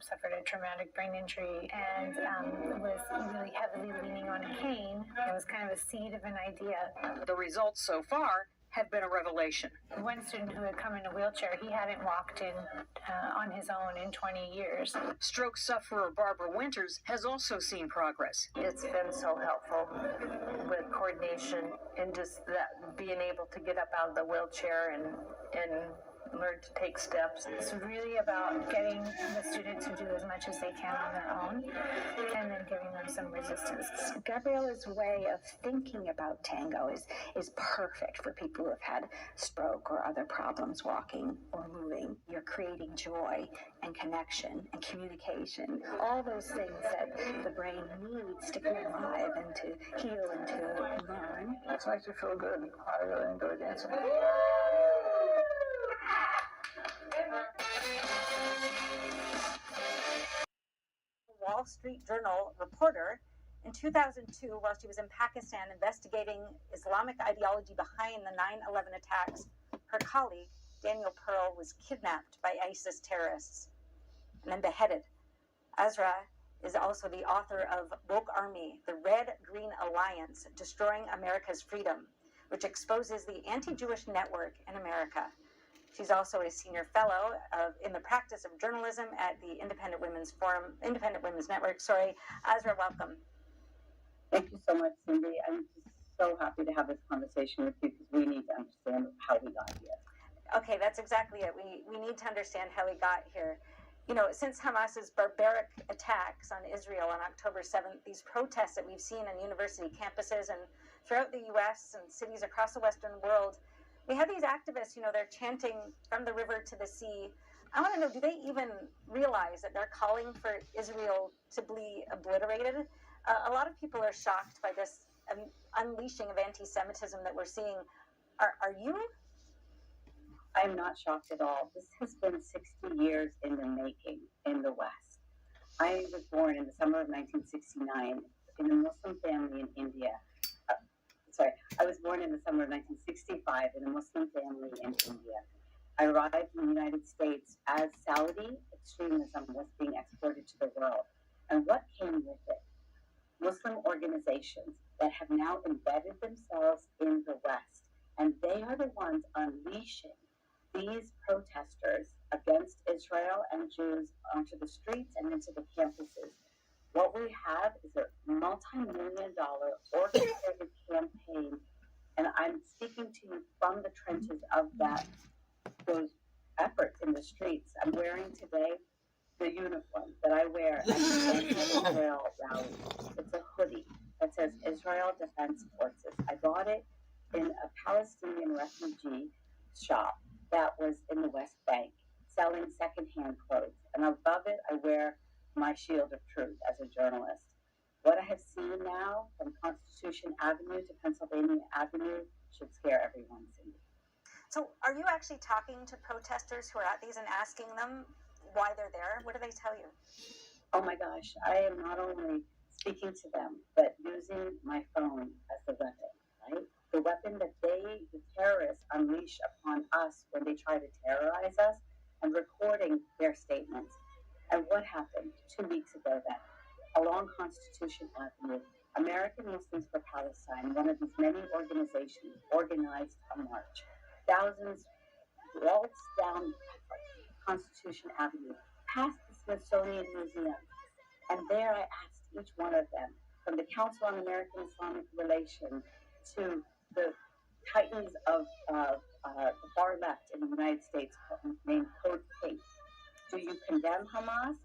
suffered a traumatic brain injury and was really heavily leaning on a cane. It was kind of a seed of an idea. The results so far have been a revelation. One student who had come in a wheelchair, he hadn't walked in on his own in 20 years. Stroke sufferer Barbara Winters has also seen progress. It's been so helpful with coordination and just that being able to get up out of the wheelchair and learn to take steps. It's really about getting the student to do as much as they can on their own and then giving them some resistance. Gabriella's way of thinking about tango is perfect for people who have had stroke or other problems walking or moving. You're creating joy and connection and communication, all those things that the brain needs to come alive and to heal and to learn. It makes you feel good. I really enjoy dancing. Wall Street Journal reporter in 2002, while she was in Pakistan investigating Islamic ideology behind the 9/11 attacks, her colleague, Daniel Pearl, was kidnapped by ISIS terrorists and then beheaded. Azra is also the author of Woke Army, the Red-Green Alliance, Destroying America's Freedom, which exposes the anti-Jewish network in America. She's also a senior fellow in the practice of journalism at the Independent Women's Network. Azra, welcome. Thank you so much, Cindy. I'm just so happy to have this conversation with you because we need to understand how we got here. Okay, that's exactly it. We need to understand how we got here. You know, since Hamas's barbaric attacks on Israel on October 7th, these protests that we've seen on university campuses and throughout the U.S. and cities across the Western world, we have these activists, they're chanting from the river to the sea. I want to know, do they even realize that they're calling for Israel to be obliterated? A lot of people are shocked by this unleashing of anti-Semitism that we're seeing. Are you? I'm not shocked at all. This has been 60 years in the making in the West. I was born in the summer of 1969 in a Muslim family in India. I was born in the summer of 1965 in a Muslim family in India. I arrived in the United States as Saudi extremism was being exported to the world. And what came with it? Muslim organizations that have now embedded themselves in the West. And they are the ones unleashing these protesters against Israel and Jews onto the streets and into the campuses. What we have is a multi-million-dollar orchestrated campaign, and I'm speaking to you from the trenches of those efforts in the streets. I'm wearing today the uniform that I wear at the Israel rally. It's a hoodie that says Israel Defense Forces. I bought it in a Palestinian refugee shop that was in the West Bank, selling secondhand clothes. And above it, I wear my shield of truth as a journalist. What I have seen now from Constitution Avenue to Pennsylvania Avenue should scare everyone, Cindy. So are you actually talking to protesters who are at these and asking them why they're there? What do they tell you? Oh my gosh, I am not only speaking to them, but using my phone as the weapon, right? The weapon that the terrorists unleash upon us when they try to terrorize us, and recording their statements. And what happened 2 weeks ago then? Along Constitution Avenue, American Muslims for Palestine, one of these many organizations, organized a march. Thousands waltzed down Constitution Avenue, past the Smithsonian Museum. And there I asked each one of them, from the Council on American Islamic Relations to the titans of the far left in the United States named Code Pink, do you condemn Hamas?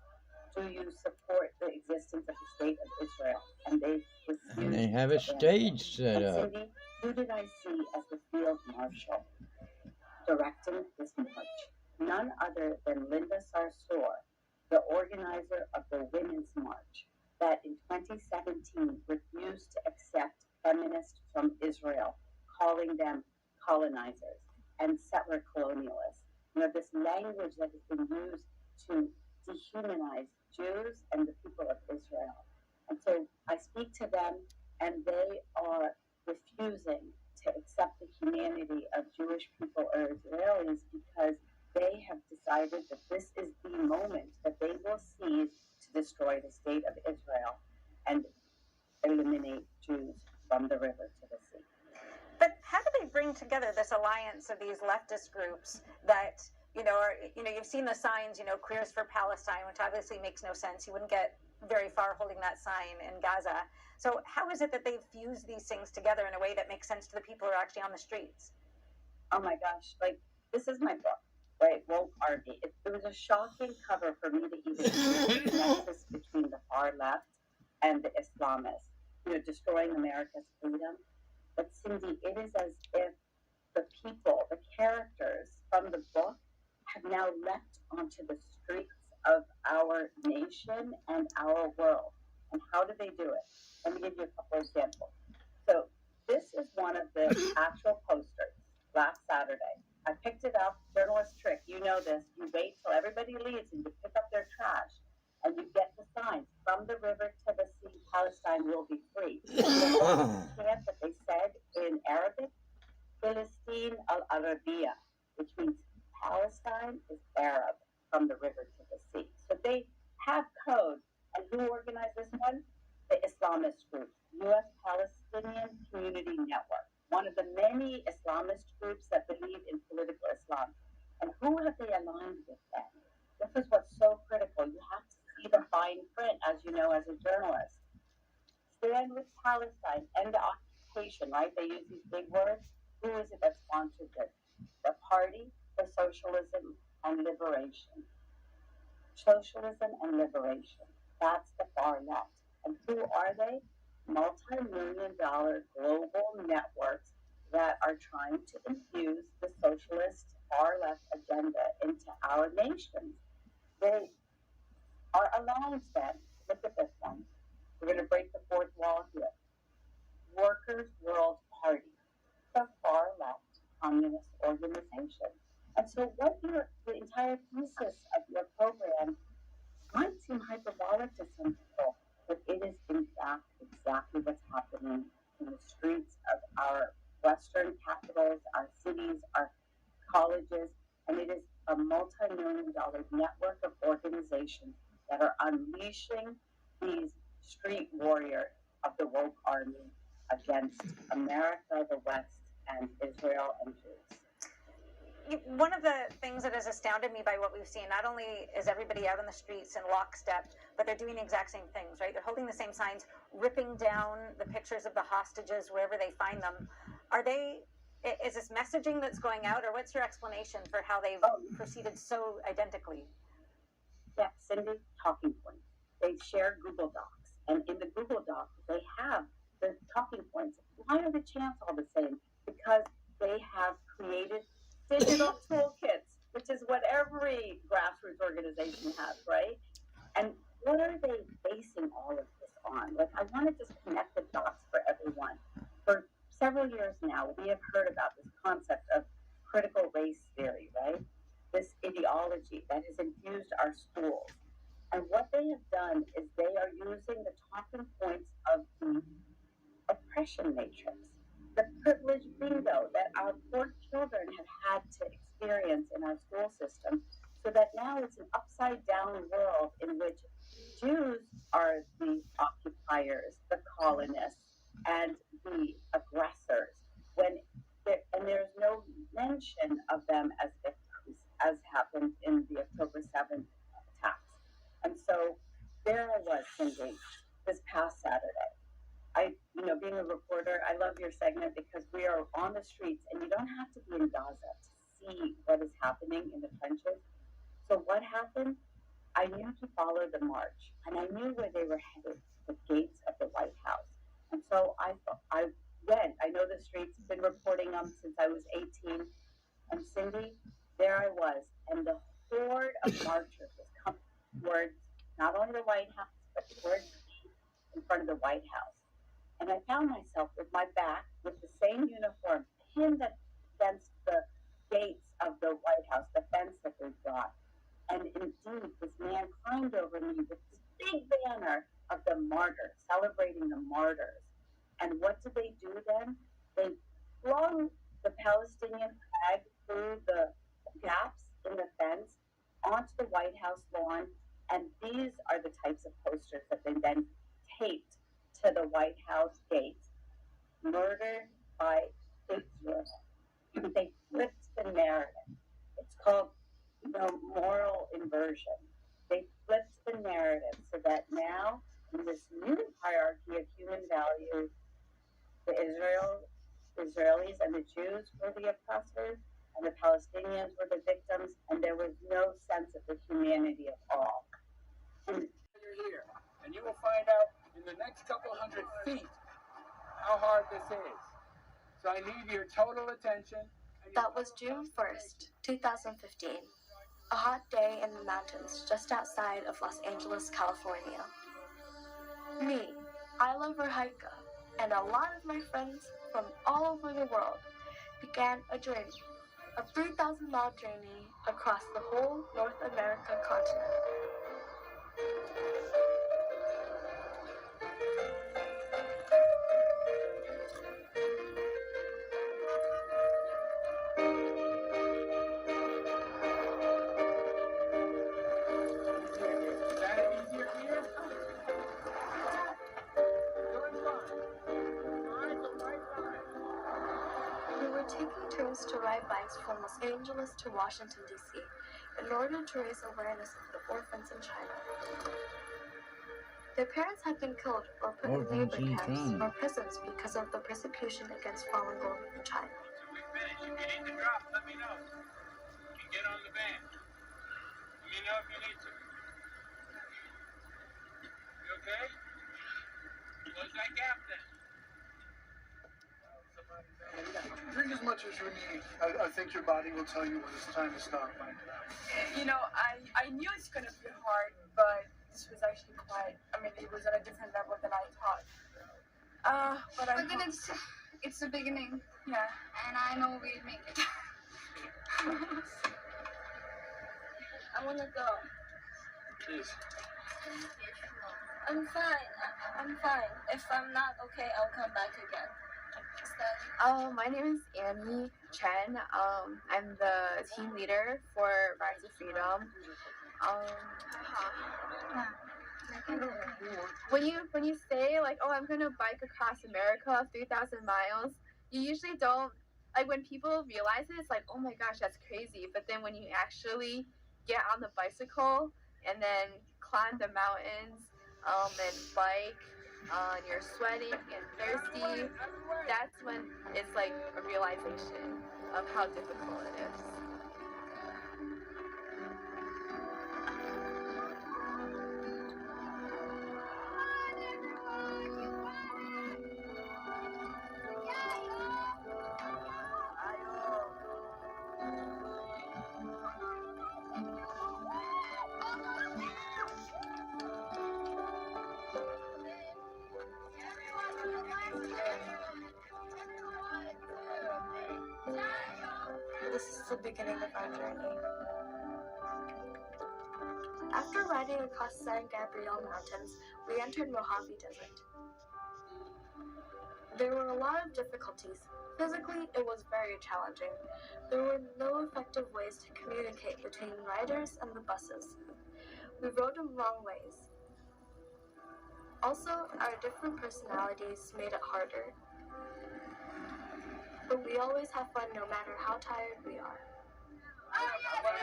Do you support the existence of the state of Israel? And they refused. And they have a stage set up. Cindy, who did I see as the field marshal directing this march? None other than Linda Sarsour, the organizer of the Women's March, that in 2017 refused to accept feminists from Israel, calling them colonizers and settler colonialists. This language that has been used to dehumanize Jews and the people of Israel. And so I speak to them, and they are refusing to accept the humanity of Jewish people or Israelis because they have decided that this is the moment that they will see destroy the state of Israel and eliminate Jews from the river to the sea. But how do they bring together this alliance of these leftist groups that, you've seen the signs, Queers for Palestine, which obviously makes no sense. You wouldn't get very far holding that sign in Gaza. So how is it that they've fused these things together in a way that makes sense to the people who are actually on the streets? Oh my gosh, this is my book, right? Woke Army. It was a shocking cover for me to even see the nexus between the far left and the Islamists, destroying America's freedom. But Cindy, it is as if the people, the characters from the book have now leapt onto the streets of our nation and our world. And how do they do it? Let me give you a couple of examples. So this is one of the actual posters last Saturday. I picked it up, journalist trick, you know this. You wait till everybody leaves and you pick up their trash and you get the signs, from the river to the sea, Palestine will be free. Chant that they said in Arabic, Philistine al-Arabiya, which means Palestine is Arab, from the river to the sea. So they have code. And who organized this one? The Islamist group, U.S. Palestinian Community Network, one of the many Islamist groups that believe in political Islam. And who have they aligned with then? This is what's so critical. You have to see the fine print, as you know, as a journalist. Stand with Palestine, end the occupation, right? They use these big words. Who is it that sponsored this? The Party for Socialism and Liberation. Socialism and liberation. That's the far left. And who are they? Multi-million-dollar global networks that are trying to infuse the socialist far left agenda into our nations. They are alliance then. Look at this one. We're going to break the fourth wall here. Workers' World Party, the far left communist organization. And so what the entire thesis of your program might seem hyperbolic to some people, but it is in fact exactly what's happening in the streets of our Western capitals, our cities, our colleges, and it is a multi-million-dollar network of organizations that are unleashing these street warriors of the woke army against America, the West, and Israel and Jews. One of the things that has astounded me by what we've seen, not only is everybody out on the streets in lockstep, but they're doing the exact same things, right? They're holding the same signs, ripping down the pictures of the hostages wherever they find them. Is this messaging that's going out, or what's your explanation for how they've proceeded so identically? Yeah, Cindy, talking points. They share Google Docs, and in the Google Docs, they have the talking points. Why are the chants all the same? Because they have created digital toolkits, which is what every grassroots organization has, right? And what are they basing all of this on? I want to just connect the dots for everyone. For several years now, we have heard about this concept of critical race theory, right? This ideology that has infused our schools. And what they have done is they are using the talking points of the oppression matrix, the privilege bingo that our poor children have had to experience in our school system, so that now it's an upside down world in which Jews are the occupiers, the colonists, and the aggressors, and there's no mention of them as victims, as happened in the October 7th attacks. And so there I was, Cindy, this past Saturday. Being a reporter, I love your segment because we are on the streets and you don't have to be in Gaza to see what is happening in the trenches. So what happened? I knew to follow the march and I knew where they were headed, the gates of the White House. And so I went. I know the streets, been reporting them since I was 18. And Cindy, there I was. And the horde of marchers was coming towards not only the White House, but towards me in front of the White House. And I found myself with my back, with the same uniform, pinned against the gates of the White House, the fence that they brought. And indeed, this man climbed over me with this big banner of the martyrs, celebrating the martyrs. And what did they do then? They flung the Palestinian flag through the gaps in the fence onto the White House lawn And these are the types of posters that they then taped to the White House gate. Murdered by Israel. They flipped the narrative. It's called moral inversion. They flipped the narrative so that now, in this new hierarchy of human values, the Israelis and the Jews were the oppressors, and the Palestinians were the victims, and there was no sense of the humanity of all. And you're here, and you will find out in the next couple hundred feet how hard this is. So I need your total attention. That was June 1st, 2015, a hot day in the mountains just outside of Los Angeles, California. Me, Isla Verheika, and a lot of my friends from all over the world began a journey, a 3,000-mile journey across the whole North America continent. Taking turns to ride bikes from Los Angeles to Washington, D.C. in order to raise awareness of the orphans in China. Their parents had been killed or put in labor camps or prisons because of the persecution against falun gong in China. We finished. If you need to drop, let me know. You can get on the van. Let me know if you need to. You okay? Close that gap then. Drink as much as you need. I think your body will tell you when it's time to stop. You know, I knew it's going to be hard, but this was actually quite, it was on a different level than I thought. But then it's the beginning. Yeah. And I know we'll make it. I want to go. Please. I'm fine. If I'm not okay, I'll come back again. My name is Annie Chen. I'm the team leader for Rise of Freedom. When you say like, oh, I'm gonna bike across America 3,000 miles, you usually don't like when people realize it. It's like, oh my gosh, that's crazy. But then when you actually get on the bicycle and then climb the mountains and bike. And you're sweating and thirsty, that's when it's like a realization of how difficult it is. This is the beginning of our journey. After riding across San Gabriel Mountains, we entered Mojave Desert. There were a lot of difficulties. Physically, it was very challenging. There were no effective ways to communicate between riders and the buses. We rode in long ways. Also, our different personalities made it harder. But we always have fun no matter how tired we are. We have a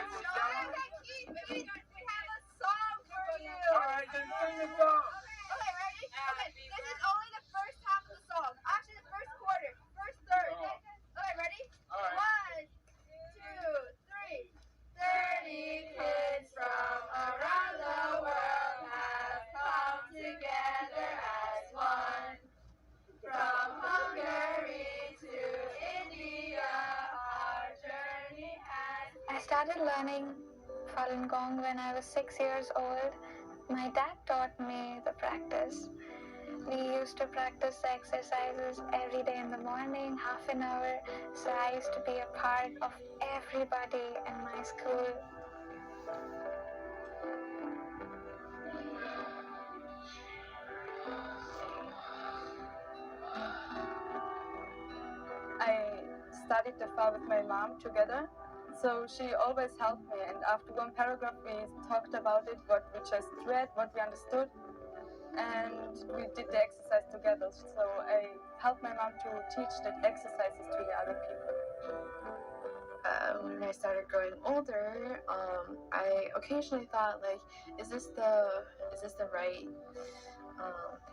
song for you. All right, then sing the song. Okay, ready? Okay, this is only the first half of the song. Actually, the first quarter, first third. Okay, ready? All right. 1, 2, 3. 30 kids from around the world have come together as one. From Hungary to India, our journey has. I started learning Falun Gong when I was 6 years old. My dad taught me the practice. We used to practice the exercises every day in the morning, half an hour. So I used to be a part of everybody in my school. I studied the Fa with my mom together, so she always helped me and And after one paragraph, we talked about it, what we just read, what we understood, and we did the exercise together. So I helped my mom to teach the exercises to the other people. When I started growing older, I occasionally thought, like, is this the right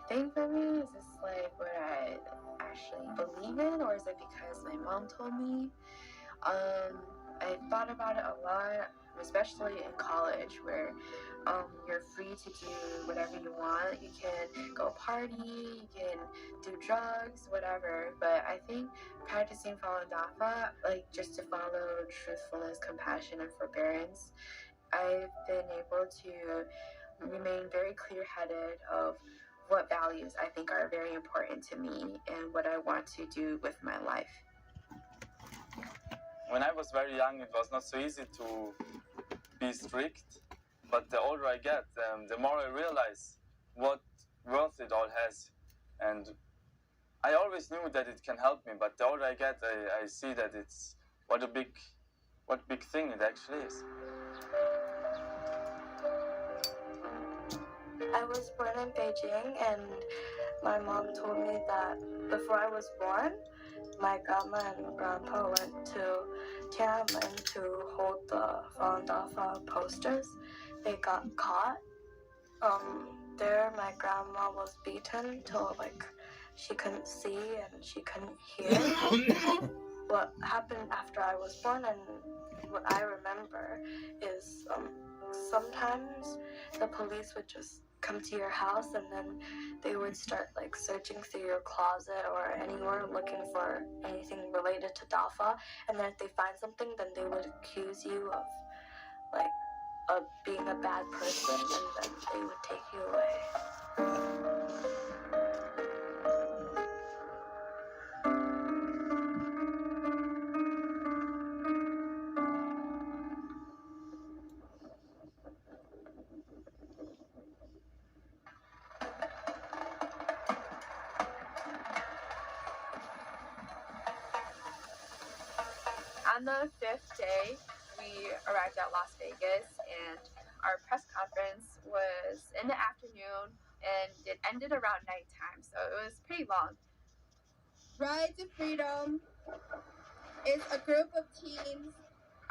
thing for me? Is this like what I actually believe in, or is it because my mom told me? I thought about it a lot, especially in college, where you're free to do whatever you want. You can go party, you can do drugs, whatever. But I think practicing Falun Dafa, like just to follow truthfulness, compassion, and forbearance, I've been able to remain very clear-headed of what values I think are very important to me and what I want to do with my life. When I was very young, it was not so easy to be strict, but the older I get, the more I realize what worth it all has. And I always knew that it can help me, but the older I get, I see that it's what big thing it actually is. I was born in Beijing, and my mom told me that before I was born, my grandma and grandpa went to Tiananmen to hold the Falun Dafa posters. They got caught. There, my grandma was beaten till like she couldn't see and she couldn't hear. What happened after I was born and what I remember is sometimes the police would just come to your house and then they would start like searching through your closet or anywhere looking for anything related to Dafa, and then if they find something then they would accuse you of like being a bad person, and then they would take you away. On the 5th day, we arrived at Las Vegas, and our press conference was in the afternoon, and it ended around nighttime, so it was pretty long. Ride to Freedom is a group of teens.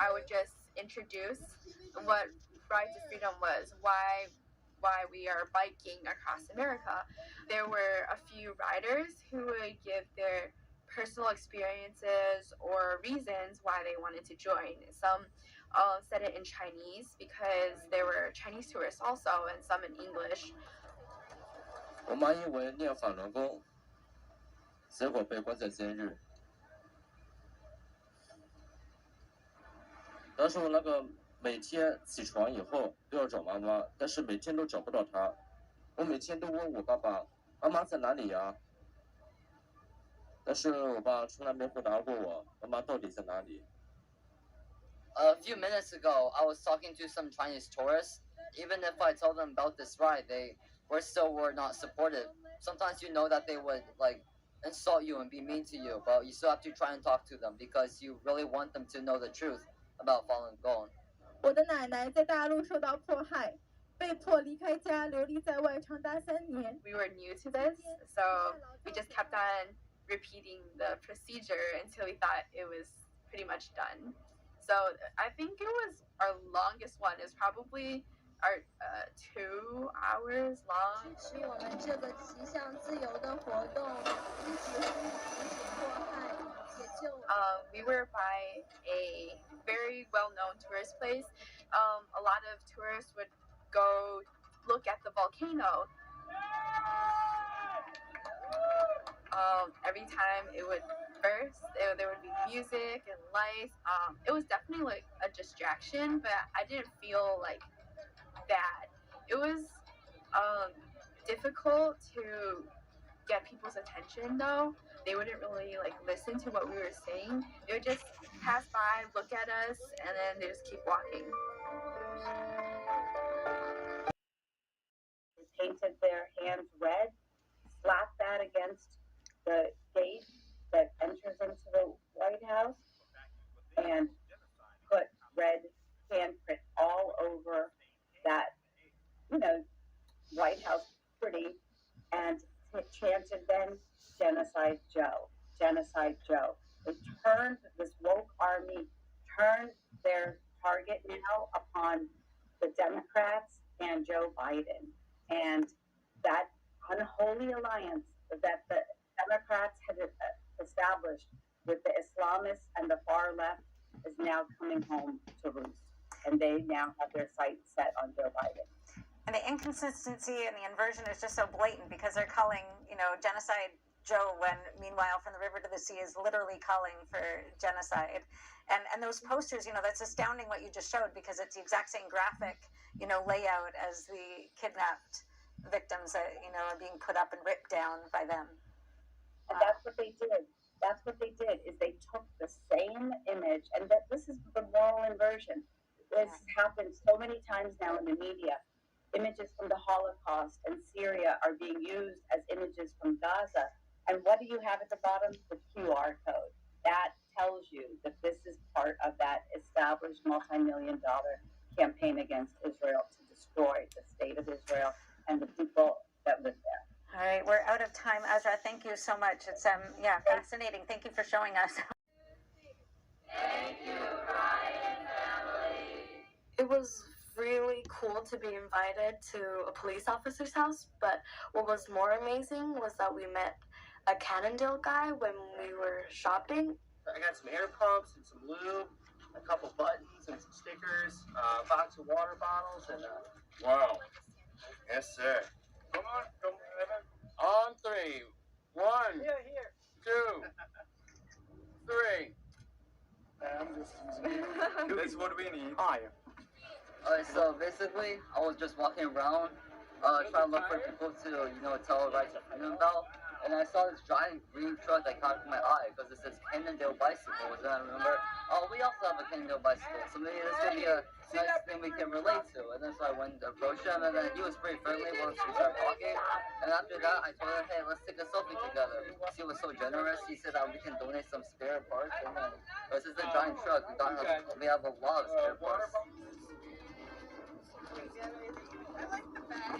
I would just introduce what Ride to Freedom was, why we are biking across America. There were a few riders who would give their personal experiences or reasons why they wanted to join. Some said it in Chinese because there were Chinese tourists also, and some in English. 我妈因为念法轮功，结果被关在监狱。当时我那个每天起床以后都要找妈妈，但是每天都找不到她。我每天都问我爸爸：“妈妈在哪里呀？”但是我爸从来没回答过我，妈妈到底在哪里。 A few minutes ago, I was talking to some Chinese tourists. Even if I told them about this ride, they were not supportive. Sometimes you know that they would like insult you and be mean to you, but you still have to try and talk to them because you really want them to know the truth about Falun Gong. 我的奶奶在大陆受到迫害，被迫离开家，流离在外长达3年。 We were new to this, so we just kept on repeating the procedure until we thought it was pretty much done. So I think it was our longest one. Is probably our 2 hours long. 支持我们这个骑向自由的活动，一起呼吁停止迫害，解救。We were by a very well-known tourist place. A lot of tourists would go look at the volcano. Every time it would burst, there would be music and lights. It was definitely like a distraction, but I didn't feel like bad. It was difficult to get people's attention though. They wouldn't really like listen to what we were saying. They would just pass by, look at us, and then they just keep walking. They painted their hands red, slapped that against the gate that enters into the White House, and put red handprints all over that, White House pretty, and chanted then, Genocide Joe, Genocide Joe. They turned, this woke army turned their target now upon the Democrats and Joe Biden. And that unholy alliance that the Democrats had established with the Islamists and the far left is now coming home to roost. And they now have their sights set on Joe Biden. And the inconsistency and the inversion is just so blatant because they're calling, genocide Joe when meanwhile From the River to the Sea is literally calling for genocide. And those posters, that's astounding what you just showed because it's the exact same graphic, layout as the kidnapped victims that, are being put up and ripped down by them. And that's what they did. That's what they did, is they took the same image, and that this is the moral inversion. This happens so many times now in the media. Images from the Holocaust and Syria are being used as images from Gaza. And what do you have at the bottom? The QR code. That tells you that this is part of that established multi-million-dollar campaign against Israel to destroy the state of Israel and the people that live there. All right, we're out of time. Ezra, thank you so much. It's fascinating. Thank you for showing us. Thank you, Ryan family. It was really cool to be invited to a police officer's house, but what was more amazing was that we met a Cannondale guy when we were shopping. I got some air pumps and some lube, a couple buttons and some stickers, a box of water bottles, and wow. Yes, sir. Come on, Evan. On 3. 1, Here. 2, 3. I'm just using That's what we need. Higher. Alright, so basically, I was just walking around, trying to look for people to, tell rights to freedom about. And I saw this giant green truck that caught my eye because it says Cannondale Bicycles. And I remember, we also have a Cannondale bicycle. So maybe this could be a nice thing we can relate to. And then so I went to approach him, and then he was pretty friendly once we started talking. And after that, I told him, hey, let's take a selfie together. He was so generous. He said that we can donate some spare parts. And then, this is a giant truck. We have a lot of spare parts. I like the bag.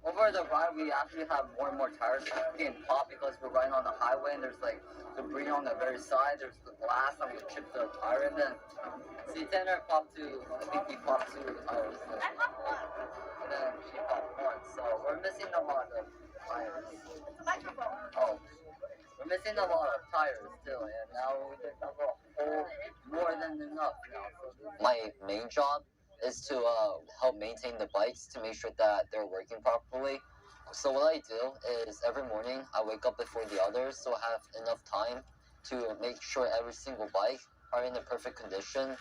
Over the ride, we actually have more and more tires getting popped because we're riding on the highway and there's like debris on the very side. There's the glass and we chipped the tire, and then C-Tanner popped 2. I think he popped 2 tires. I popped 1. And then she popped 1. So we're missing a lot of tires. It's a microphone. Oh. We're missing a lot of tires still, and now we just have a whole more than enough now. My main job is to help maintain the bikes to make sure that they're working properly. So what I do is every morning I wake up before the others, so I have enough time to make sure every single bike are in the perfect condition.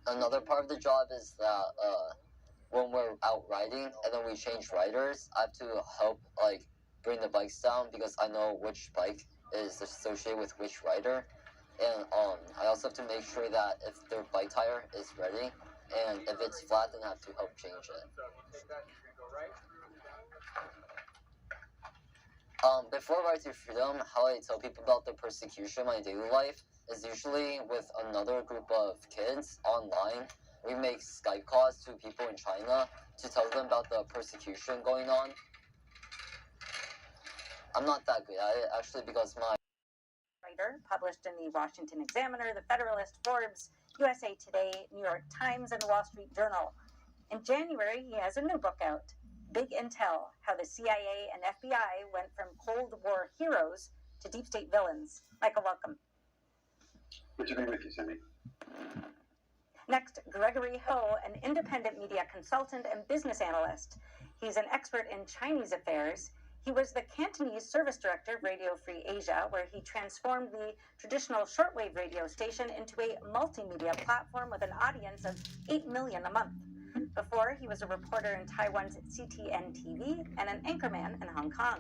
Another part of the job is that when we're out riding and then we change riders, I have to help bring the bikes down because I know which bike is associated with which rider. And I also have to make sure that if their bike tire is ready, and if it's flat, then I have to help change it. Before Right to Freedom, how I tell people about the persecution in my daily life is usually with another group of kids online. We make Skype calls to people in China to tell them about the persecution going on. I'm not that good at it, actually, because my Writer, published in the Washington Examiner, the Federalist, Forbes, USA Today, New York Times, and the Wall Street Journal. In January, he has a new book out, Big Intel, How the CIA and FBI Went from Cold War Heroes to Deep State Villains. Michael, welcome. Good to be with you, Cindy. Next, Gregory Ho, an independent media consultant and business analyst. He's an expert in Chinese affairs. He was the Cantonese service director of Radio Free Asia, where he transformed the traditional shortwave radio station into a multimedia platform with an audience of 8 million a month. Before, he was a reporter in Taiwan's CTN TV and an anchorman in Hong Kong.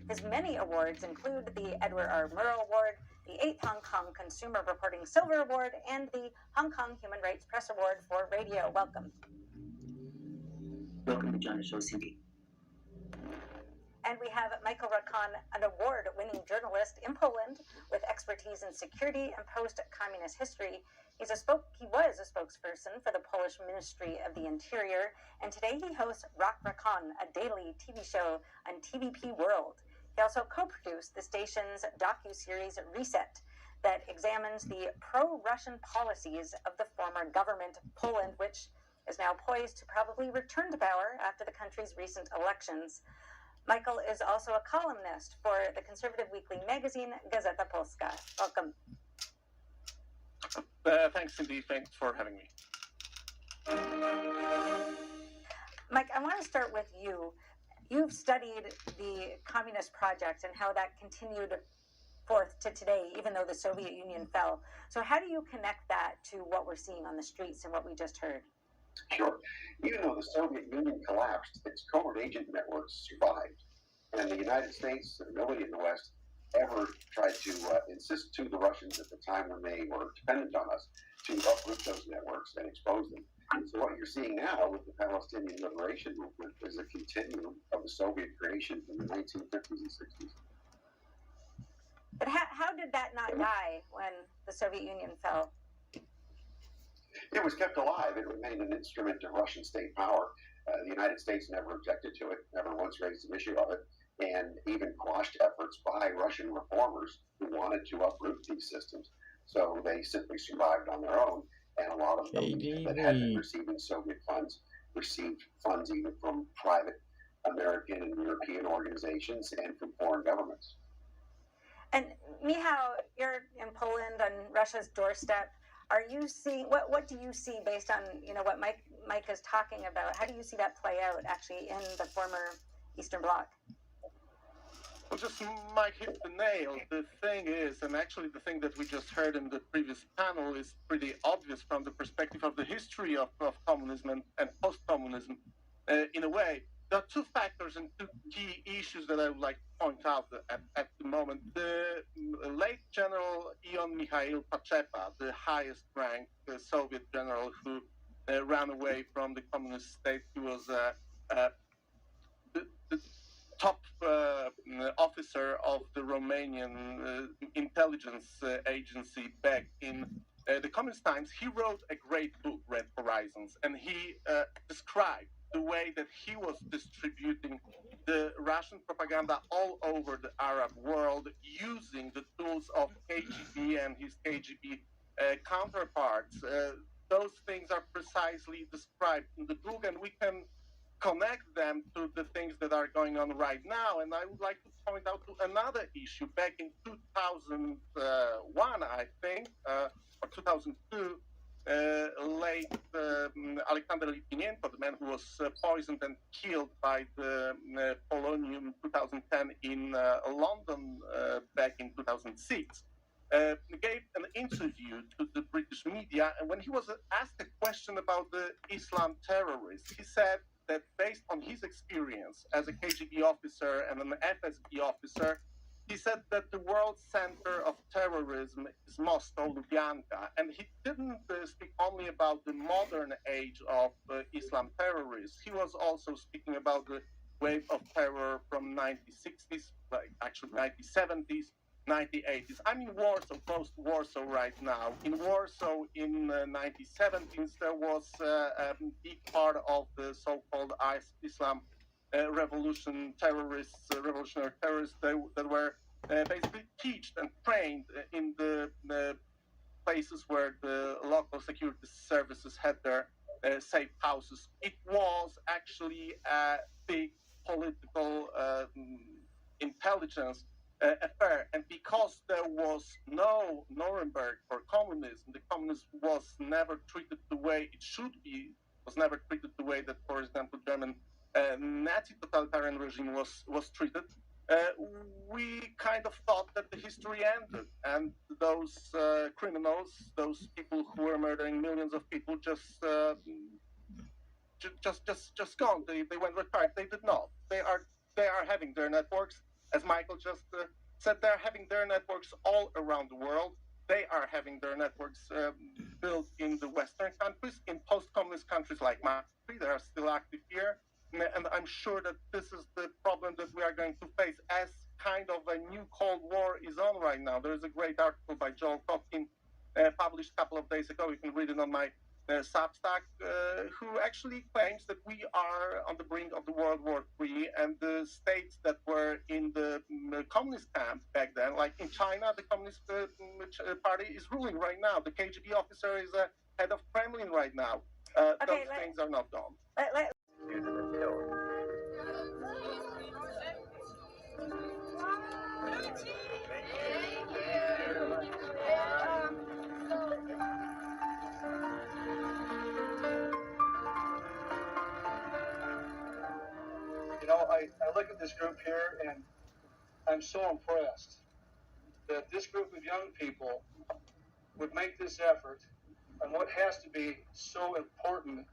His many awards include the Edward R. Murrow Award, the 8th Hong Kong Consumer Reporting Silver Award, and the Hong Kong Human Rights Press Award for Radio. Welcome. Welcome to China Show, Cindy. And we have Michael Rakon, an award-winning journalist in Poland with expertise in security and post-communist history. He was a spokesperson for the Polish Ministry of the Interior, and today he hosts Rock Rakon, a daily TV show on TVP World. He also co-produced the station's docu-series Reset that examines the pro-Russian policies of the former government of Poland, which is now poised to probably return to power after the country's recent elections. Michael is also a columnist for the conservative weekly magazine Gazeta Polska. Welcome. Thanks, Cindy. Thanks for having me. Mike, I want to start with you. You've studied the communist project and how that continued forth to today, even though the Soviet Union fell. So how do you connect that to what we're seeing on the streets and what we just heard? Sure. Even though the Soviet Union collapsed, its covert agent networks survived. And the United States and nobody in the West ever tried to insist to the Russians at the time when they were dependent on us to uproot those networks and expose them. And so what you're seeing now with the Palestinian liberation movement is a continuum of the Soviet creation in the 1950s and 60s. But how did that not die when the Soviet Union fell? It was kept alive. It remained an instrument of Russian state power. The United States never objected to it, never once raised an issue of it, and even quashed efforts by Russian reformers who wanted to uproot these systems. So they simply survived on their own, and a lot of them that had been receiving Soviet funds received funds even from private American and European organizations and from foreign governments. And Michał, you're in Poland on Russia's doorstep. Are you seeing what do you see based on what Mike is talking about? How do you see that play out actually in the former Eastern Bloc? Well, just Mike hit the nail. The thing is, and actually the thing that we just heard in the previous panel is pretty obvious from the perspective of the history of communism and post-communism. In a way, there are two factors and two key issues that I would like to point out at the moment. The late General Ion Mikhail Pachepa, the highest ranked Soviet general who ran away from the communist state, he was the top officer of the Romanian intelligence agency back in the communist times. He wrote a great book, Red Horizons, and he described the way that he was distributing the Russian propaganda all over the Arab world using the tools of KGB and his KGB counterparts. Those things are precisely described in the book, and we can connect them to the things that are going on right now. And I would like to point out to another issue. Back in 2001, I think, or 2002, late Alexander Litvinenko, the man who was poisoned and killed by the polonium 2010 in London back in 2006, gave an interview to the British media. And when he was asked a question about the Islam terrorists, he said that based on his experience as a KGB officer and an FSB officer, he said that the world center of terrorism is Moscow, Lubyanka, and he didn't speak only about the modern age of Islam terrorists. He was also speaking about the wave of terror from 1960s, like actually 1970s, 1980s. I'm in Warsaw, close to Warsaw right now. In Warsaw in 1970s, there was a big part of the so-called Islam revolutionary terrorists that were basically taught and trained in the places where the local security services had their safe houses. It was actually a big political intelligence affair, and because there was no Nuremberg for communism, the communism was never treated the way it should be, was never treated the way that, for example, German Nazi totalitarian regime was treated. We kind of thought that the history ended, and those criminals, those people who were murdering millions of people, just gone. They went retired. They did not. They are having their networks, as Michael just said. They're having their networks all around the world. They are having their networks built in the Western countries, in post-communist countries like Mali. They are still active here. and I'm sure that this is the problem that we are going to face as kind of a new Cold War is on right now. There is a great article by Joel Kotkin published a couple of days ago. You can read it on my Substack, who actually claims that we are on the brink of the World War III, and the states that were in the communist camp back then, like in China, the Communist Party is ruling right now. The KGB officer is head of Kremlin right now. Those things are not gone. You know, I look at this group here and I'm so impressed that this group of young people would make this effort on what has to be so important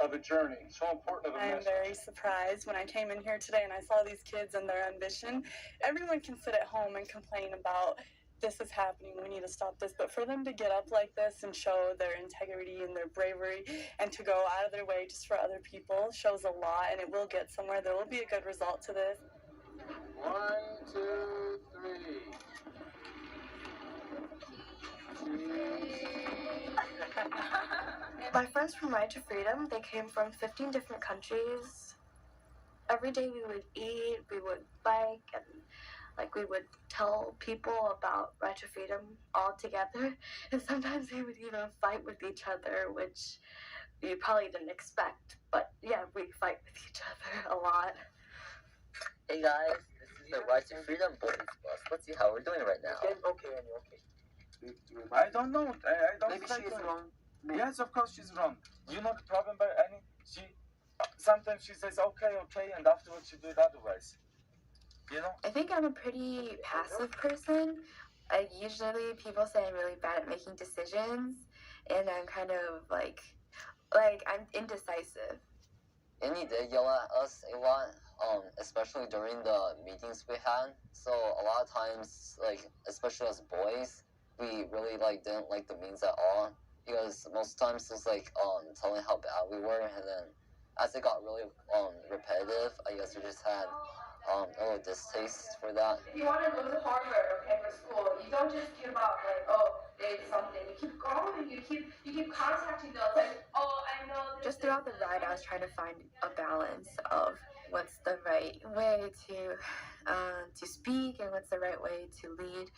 of a journey, so important of a message. I'm very surprised when I came in here today and I saw these kids and their ambition. Everyone can sit at home and complain about this is happening, we need to stop this, but for them to get up like this and show their integrity and their bravery and to go out of their way just for other people shows a lot, and it will get somewhere. There will be a good result to this. 1, 2, 3. My friends from Right to Freedom, they came from 15 different countries. Every day we would eat, we would bike, and we would tell people about Right to Freedom all together. And sometimes we would even fight with each other, which you probably didn't expect. But yeah, we fight with each other a lot. Hey guys, this is the Right to Freedom boys bus. Let's see how we're doing right now. Okay. I don't know. I don't. Maybe she's wrong. Yes, of course she's wrong. You know the problem, but sometimes she says okay, and afterwards she do it otherwise. You know? I think I'm a pretty passive person. Usually people say I'm really bad at making decisions, and I'm kind of like I'm indecisive. And he did yell at us a lot, especially during the meetings we had. So a lot of times, especially as boys, we really didn't like the meetings at all, because most times it was telling how bad we were, and then as it got really repetitive, I guess we just had a little distaste for that. If you want to go to Harvard, okay, for school, you don't just give up they did something. You keep going. You keep contacting those. I know. Just throughout the ride, I was trying to find a balance of what's the right way to speak and what's the right way to lead.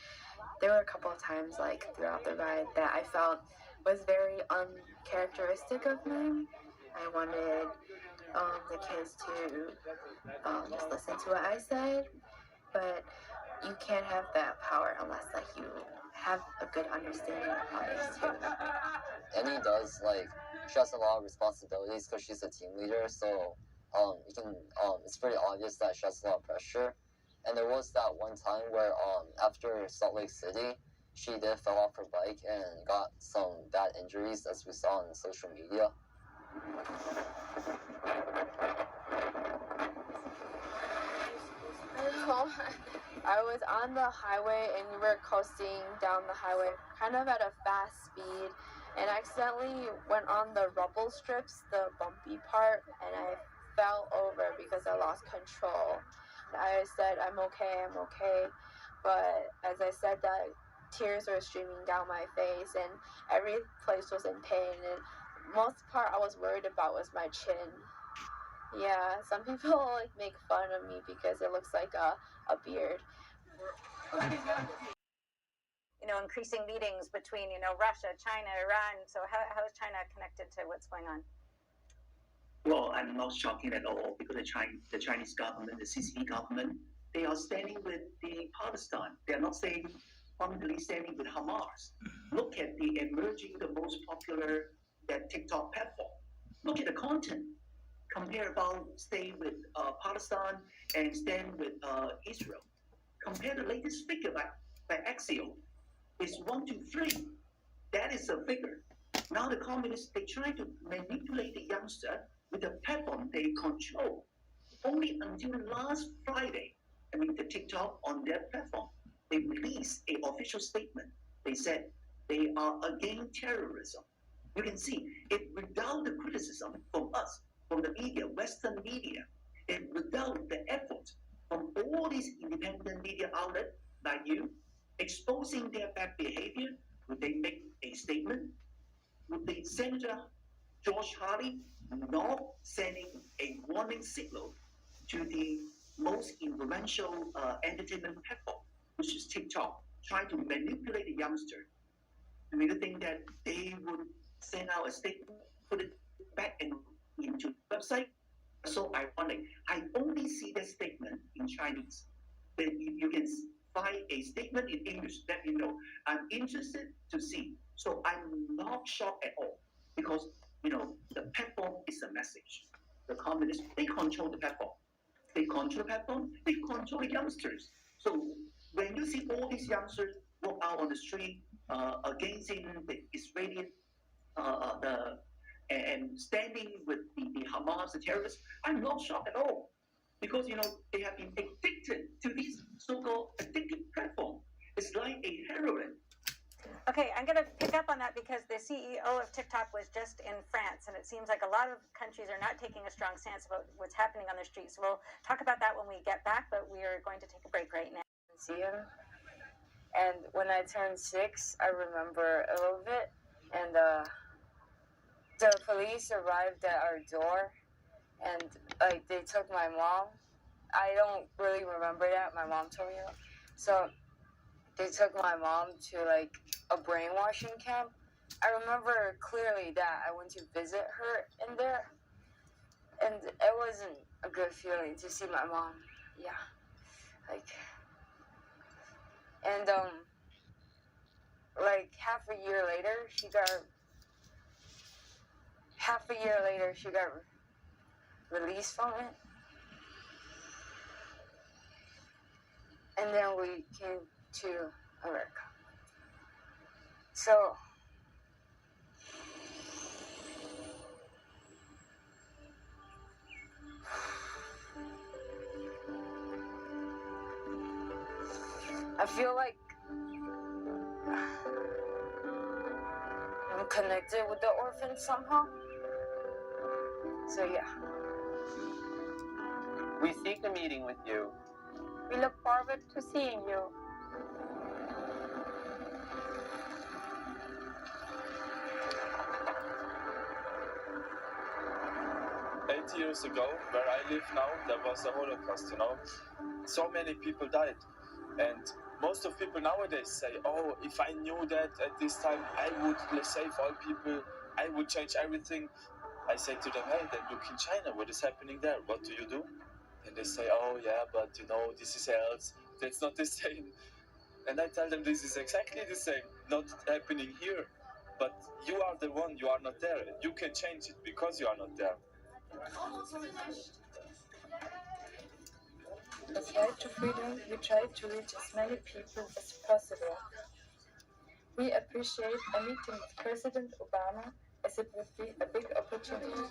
There were a couple of times throughout the ride that I felt was very uncharacteristic of me. I wanted the kids to just listen to what I said, but you can't have that power unless you have a good understanding of how things too. Annie does she has a lot of responsibilities because she's a team leader, so it's pretty obvious that she has a lot of pressure. And there was that one time where after Salt Lake City, she did fell off her bike and got some bad injuries, as we saw on social media. I was on the highway and we were coasting down the highway kind of at a fast speed, and accidentally went on the rubble strips, the bumpy part, and I fell over because I lost control. I said, I'm okay, but as I said that, tears were streaming down my face and every place was in pain, and most part I was worried about was my chin. Yeah, some people make fun of me because it looks like a beard. Increasing meetings between, Russia, China, Iran. So how is China connected to what's going on? Well, I'm not shocking at all, because the Chinese government, the CCP government, they are standing with the Palestine. They are not fundamentally standing with Hamas. Look at the the most popular TikTok platform. Look at the content. Compare about stay with Palestine and stand with Israel. Compare the latest figure by Axiom. It's 1 to 3. That is a figure. Now the communists, they try to manipulate the youngster with a platform they control. Only until last Friday, the TikTok on their platform, they released an official statement. They said they are against terrorism. You can see it without the criticism from us. from the media, Western media, and without the effort from all these independent media outlets like you, exposing their bad behavior, would they make a statement? Would the Senator George Harding not sending a warning signal to the most influential entertainment platform, which is TikTok, trying to manipulate the youngster? Do you think that they would send out a statement, put it back into the website? So ironic. I only see that statement in Chinese. Then you can find a statement in English. Let me know. I'm interested to see. So I'm not shocked at all because the platform is a message. The communists, they control the platform. They control the platform. They control the youngsters. So when you see all these youngsters walk out on the street against the Israeli and standing with the Hamas, the terrorists, I'm not shocked at all. Because, they have been addicted to this so-called addictive platform. It's like a heroin. Okay, I'm going to pick up on that because the CEO of TikTok was just in France, and it seems like a lot of countries are not taking a strong stance about what's happening on the streets. We'll talk about that when we get back, but we are going to take a break right now. See him. And when I turned 6, I remember a little bit, and the police arrived at our door, and they took my mom. I don't really remember that. My mom told me that. So they took my mom to a brainwashing camp. I remember clearly that I went to visit her in there, and it wasn't a good feeling to see my mom. Yeah, and half a year later, she got released from it, and then we came to America. So I feel like I'm connected with the orphans somehow. So yeah. We seek a meeting with you. We look forward to seeing you. 8 years ago, where I live now, there was a Holocaust, So many people died. And most of people nowadays say, oh, if I knew that at this time, I would save all people, I would change everything. I say to them, hey, then look in China, what is happening there? What do you do? And they say, oh, yeah, but this is else. That's not the same. And I tell them this is exactly the same, not happening here. But you are the one, you are not there. You can change it because you are not there. Almost finished. As Right to Freedom, we try to reach as many people as possible. We appreciate a meeting with President Obama, as it would be a big opportunity.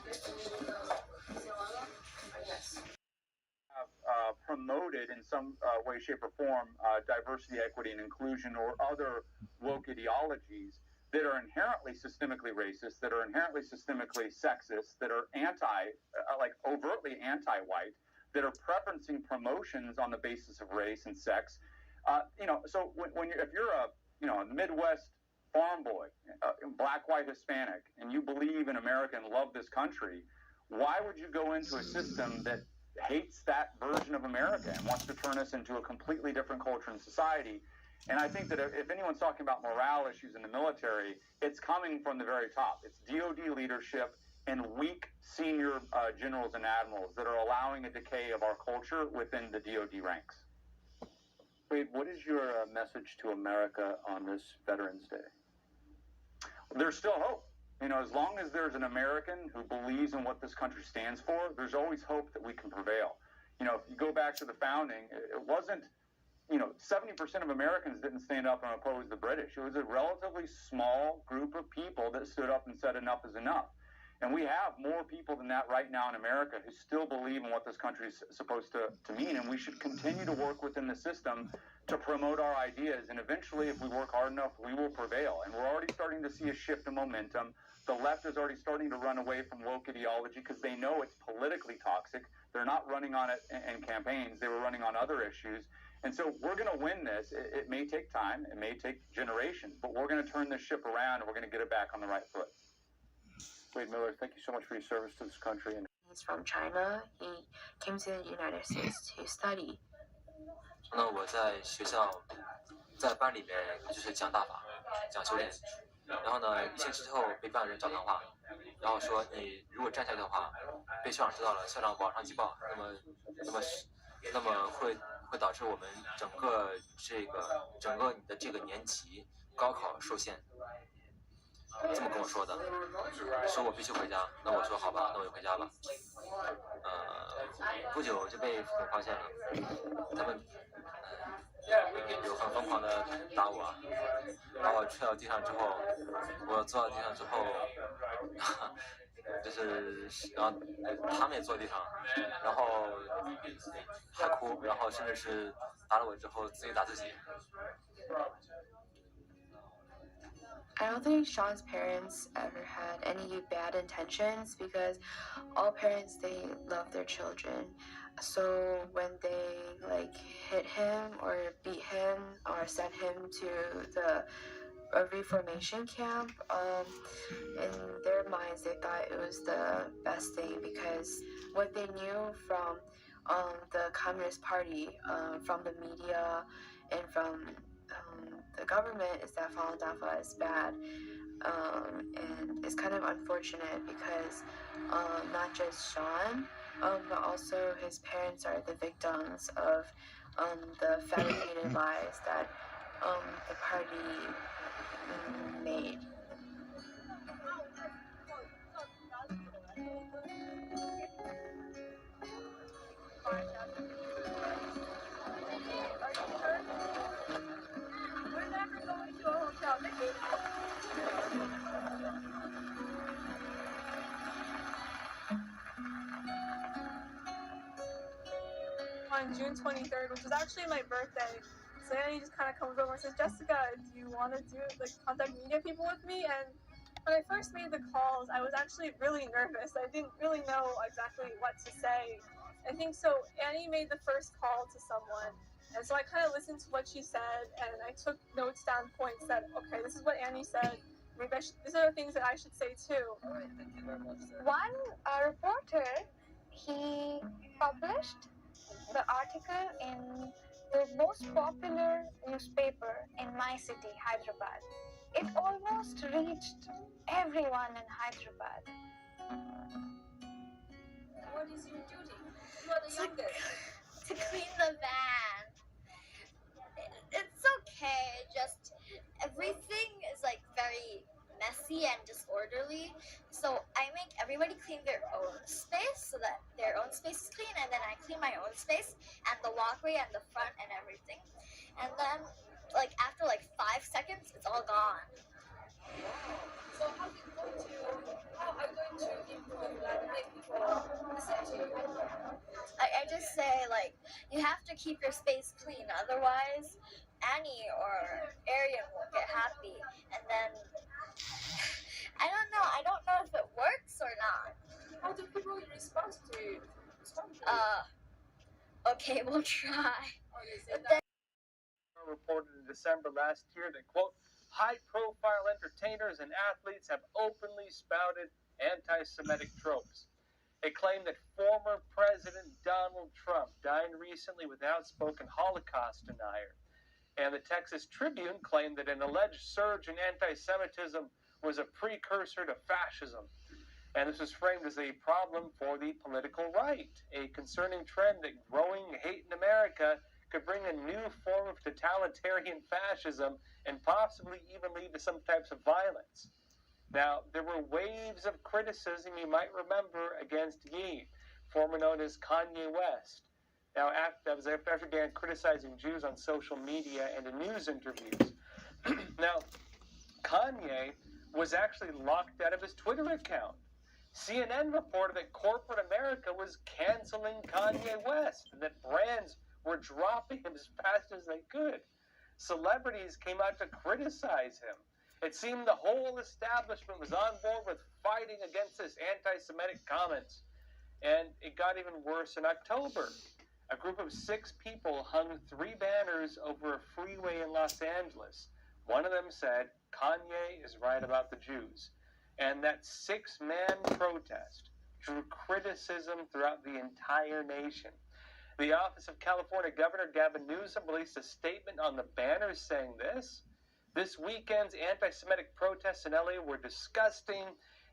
Promoted in some way, shape, or form diversity, equity, and inclusion, or other woke ideologies that are inherently systemically racist, that are inherently systemically sexist, that are overtly anti-white, that are preferencing promotions on the basis of race and sex. So if you're a Midwest farm boy, black, white, Hispanic, and you believe in America and love this country, why would you go into a system that hates that version of America and wants to turn us into a completely different culture and society? And I think that if anyone's talking about morale issues in the military, it's coming from the very top. It's DOD leadership and weak senior generals and admirals that are allowing a decay of our culture within the DOD ranks. Wade, what is your message to America on this Veterans Day? There's still hope. As long as there's an American who believes in what this country stands for, there's always hope that we can prevail. If you go back to the founding, it wasn't, 70% of Americans didn't stand up and oppose the British. It was a relatively small group of people that stood up and said enough is enough. And we have more people than that right now in America who still believe in what this country is supposed to mean. And we should continue to work within the system to promote our ideas. And eventually, if we work hard enough, we will prevail. And we're already starting to see a shift in momentum. The left is already starting to run away from woke ideology because they know it's politically toxic. They're not running on it in campaigns. They were running on other issues. And so we're going to win this. It may take time. It may take generations. But we're going to turn this ship around, and we're going to get it back on the right foot. Wade Miller, thank you so much for your service to this country. He's from China. He came to the United States to study. 那我在学校，在班里面就是讲大法，讲修炼。然后呢，1星期之后被班主任找谈话，然后说你如果站下来的话，被校长知道了，校长网上举报，那么会导致我们整个你的这个年级高考受限。这么跟我说的，说我必须回家。那我说好吧，那我就回家了。不久就被父母发现了，他们有很疯狂的打我，把我踹到地上之后，我坐到地上之后，然后他们也坐地上，然后还哭，然后甚至是打了我之后自己打自己。I don't think Sean's parents ever had any bad intentions because all parents, they love their children. So when they hit him or beat him or sent him to the reformation camp, in their minds they thought it was the best thing because what they knew from the Communist Party, from the media and from the government is that Falun Dafa is bad, and it's kind of unfortunate because not just Sean, but also his parents are the victims of the fabricated lies that the party made. On June 23rd, which is actually my birthday, so Annie just kind of comes over and says, Jessica, do you want to contact media people with me? And when I first made the calls, I was actually really nervous. I didn't really know exactly what to say. I think so Annie made the first call to someone, and so I kind of listened to what she said, and I took notes down, points that, okay, this is what Annie said. Maybe these are the things that I should say too. All right, thank you very much, sir. One reporter, he published the article in the most popular newspaper in my city, Hyderabad. It almost reached everyone in Hyderabad. What is your duty? You are the youngest. To clean the van. It's okay, just everything is very messy and disorderly. So I make everybody clean their own space so that their own space is clean, and then I clean my own space and the walkway and the front and everything. And then after 5 seconds, it's all gone. So how are you going to improve that and make people listen to you? I just say you have to keep your space clean, otherwise Annie or Arian won't get happy, and then I don't know if it works or not. How do people respond to you? Okay, we'll try. Reported in December last year that, quote, high-profile entertainers and athletes have openly spouted anti-Semitic tropes. It claimed that former President Donald Trump dined recently with outspoken Holocaust denier. And the Texas Tribune claimed that an alleged surge in anti-Semitism was a precursor to fascism. And this was framed as a problem for the political right, a concerning trend that growing hate in America could bring a new form of totalitarian fascism and possibly even lead to some types of violence. Now, there were waves of criticism, you might remember, against Ye, formerly known as Kanye West. Now, that was after he began criticizing Jews on social media and in news interviews. Now, Kanye was actually locked out of his Twitter account. CNN reported that corporate America was canceling Kanye West and that brands were dropping him as fast as they could. Celebrities came out to criticize him. It seemed the whole establishment was on board with fighting against his anti-Semitic comments. And it got even worse in October. A group of 6 people hung 3 banners over a freeway in Los Angeles. One of them said, "Kanye is right about the Jews." And that 6-man protest drew criticism throughout the entire nation. The Office of California Governor Gavin Newsom released a statement on the banners saying this weekend's anti-Semitic protests in LA were disgusting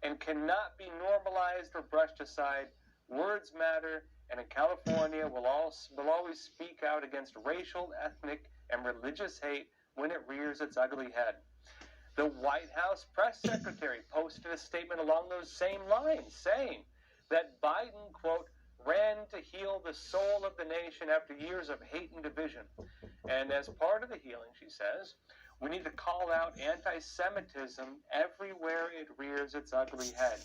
and cannot be normalized or brushed aside. Words matter, and in California, we'll always speak out against racial, ethnic, and religious hate when it rears its ugly head. The White House press secretary posted a statement along those same lines, saying that Biden, quote, ran to heal the soul of the nation after years of hate and division. And as part of the healing, she says, we need to call out anti-Semitism everywhere it rears its ugly head.